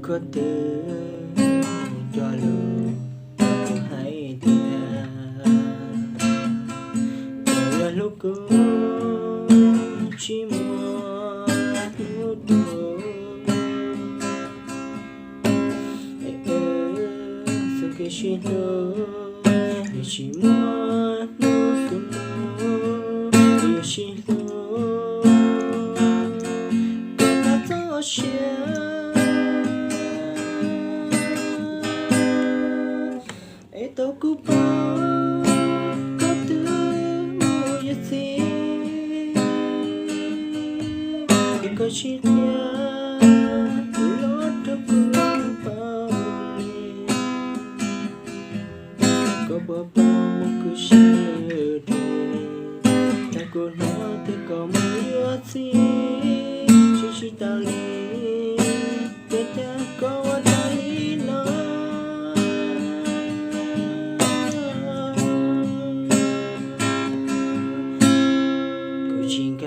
có từ cho lưu hãy tiền là lúc cô chỉ muốn nút đôi sau khi chỉ nói chỉ muốn nút đôi chỉ nói có ta cho tao cứ bao có thứ mua gì thì có chỉ nhớ lót cho cứ bao có bao một cứ chờ ta cô nói thì có mua gì chỉ tao đi để ta có ta đi nói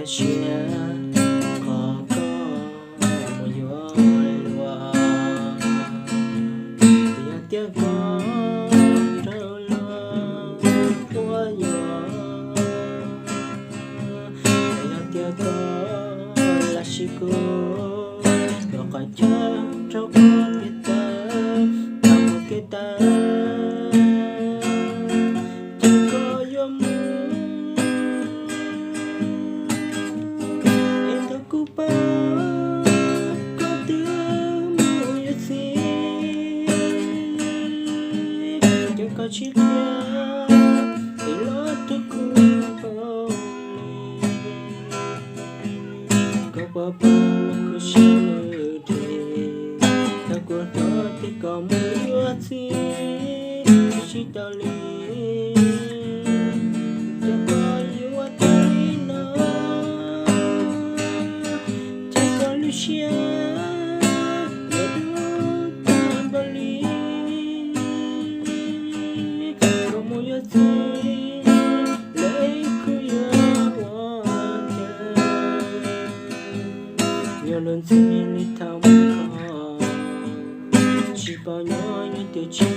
China có một gió lùa nhà tiếng có trâu lùa qua gió nhà tiếng có là chỉ cô rồi còn chờ trâu con biết ta làm một cái ta chỉ có gió cô bao có thứ mua gì chẳng có chiếc nhớ thì lót cho cô bao có bao có chờ đợi ta cô nói thì có mua gì chỉ tao liền chẳng có yêu ta Lucia, ya duta bali, como yo te lấy kuya wanya, nhớ lần xin đi thăm con, chỉ bao nhiêu như tiêu chí.